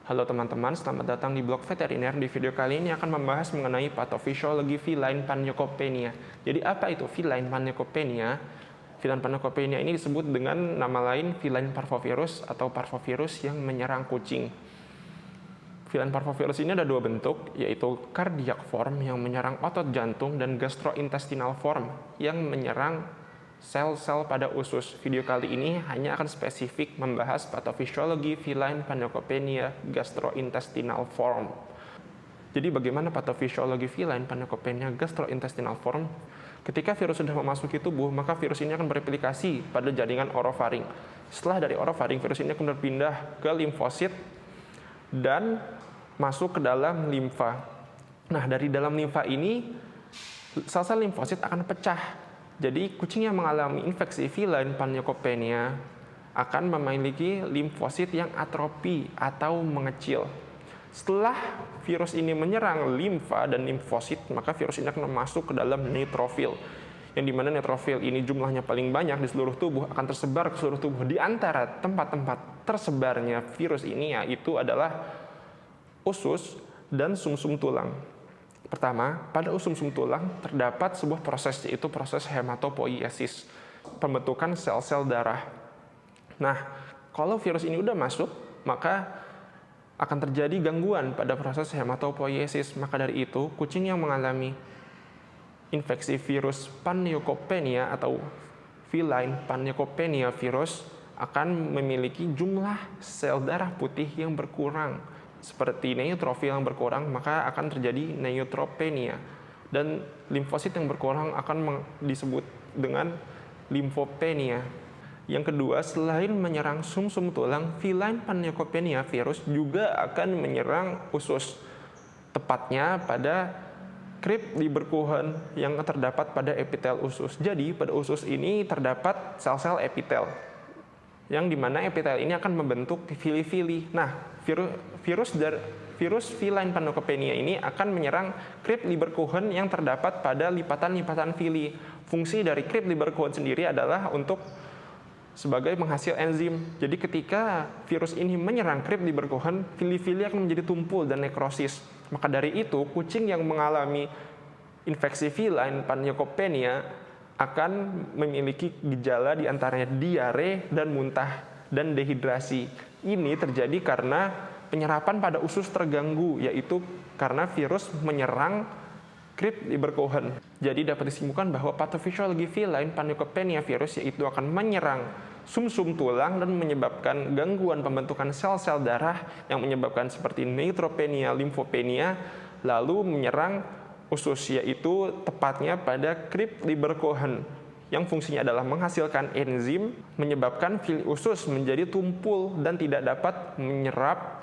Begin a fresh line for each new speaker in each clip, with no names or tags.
Halo teman-teman, selamat datang di Blog Veteriner. Di video kali ini akan membahas mengenai patofisiologi feline panleukopenia. Jadi apa itu feline panleukopenia? Feline panleukopenia ini disebut dengan nama lain feline parvovirus atau parvovirus yang menyerang kucing. Feline parvovirus ini ada dua bentuk, yaitu cardiac form yang menyerang otot jantung dan gastrointestinal form yang menyerang sel-sel pada usus. Video kali ini hanya akan spesifik membahas patofisiologi feline panleukopenia gastrointestinal form. Jadi bagaimana patofisiologi feline panleukopenia gastrointestinal form? Ketika virus sudah memasuki tubuh, maka virus ini akan bereplikasi pada jaringan orofaring. Setelah dari orofaring, virus ini akan berpindah ke limfosit dan masuk ke dalam limfa. Nah, dari dalam limfa ini, sel-sel limfosit akan pecah. Jadi, kucing yang mengalami infeksi feline panleukopenia akan memiliki limfosit yang atrofi atau mengecil. Setelah virus ini menyerang limfa dan limfosit, maka virus ini akan masuk ke dalam neutrofil. Yang dimana neutrofil ini jumlahnya paling banyak di seluruh tubuh, akan tersebar ke seluruh tubuh. Di antara tempat-tempat tersebarnya virus ini yaitu adalah usus dan sumsum tulang. Pertama, pada sumsum tulang terdapat sebuah proses, yaitu proses hematopoiesis, pembentukan sel-sel darah. Nah, kalau virus ini udah masuk, maka akan terjadi gangguan pada proses hematopoiesis. Maka dari itu, kucing yang mengalami infeksi virus panleukopenia atau feline panleukopenia virus akan memiliki jumlah sel darah putih yang berkurang. Seperti neutrofil yang berkurang, maka akan terjadi neutropenia. Dan limfosit yang berkurang akan disebut dengan limfopenia. Yang kedua, selain menyerang sumsum tulang, feline panleukopenia virus juga akan menyerang usus. Tepatnya pada Crypt Leberkuchen yang terdapat pada epitel usus. Jadi, pada usus ini terdapat sel-sel epitel, yang dimana epitel ini akan membentuk fili-fili. Nah, virus feline panleukopenia ini akan menyerang Crypt Leberkuchen yang terdapat pada lipatan-lipatan fili. Fungsi dari Crypt Leberkuchen sendiri adalah untuk sebagai penghasil enzim. Jadi ketika virus ini menyerang Crypt Leberkuchen, fili-fili akan menjadi tumpul dan nekrosis. Maka dari itu, kucing yang mengalami infeksi feline panleukopenia akan memiliki gejala diantaranya diare dan muntah dan dehidrasi. Ini terjadi karena penyerapan pada usus terganggu, yaitu karena virus menyerang Crypt Leberkuchen. Jadi dapat disimpulkan bahwa patofisiologi feline panleukopenia virus yaitu akan menyerang sumsum tulang dan menyebabkan gangguan pembentukan sel-sel darah yang menyebabkan seperti neutropenia, limfopenia, lalu menyerang usus, yaitu tepatnya pada Crypt Leberkuchen yang fungsinya adalah menghasilkan enzim, menyebabkan fili usus menjadi tumpul dan tidak dapat menyerap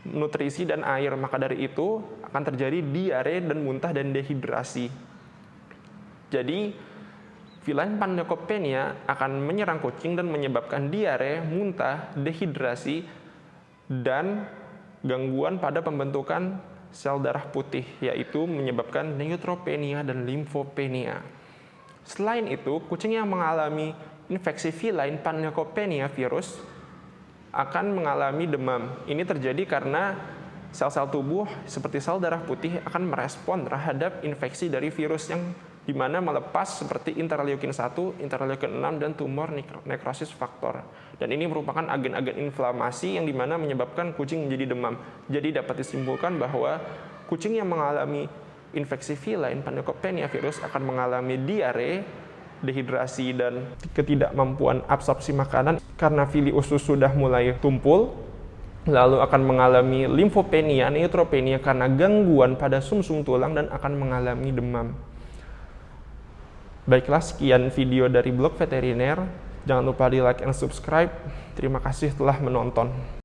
nutrisi dan air. Maka dari itu akan terjadi diare dan muntah dan dehidrasi. Jadi, feline panleukopenia akan menyerang kucing dan menyebabkan diare, muntah, dehidrasi, dan gangguan pada pembentukan sel darah putih, yaitu menyebabkan neutropenia dan limfopenia. Selain itu, kucing yang mengalami infeksi feline panleukopenia virus akan mengalami demam. Ini terjadi karena sel-sel tubuh seperti sel darah putih akan merespon terhadap infeksi dari virus yang dimana melepas seperti interleukin 1, interleukin 6, dan tumor nekrosis faktor. Dan ini merupakan agen-agen inflamasi yang dimana menyebabkan kucing menjadi demam. Jadi dapat disimpulkan bahwa kucing yang mengalami infeksi feline panleukopenia virus akan mengalami diare, dehidrasi, dan ketidakmampuan absorpsi makanan karena fili usus sudah mulai tumpul, lalu akan mengalami limfopenia, neutropenia karena gangguan pada sumsum tulang, dan akan mengalami demam. Baiklah, sekian video dari Blog Veteriner. Jangan lupa di like and subscribe. Terima kasih telah menonton.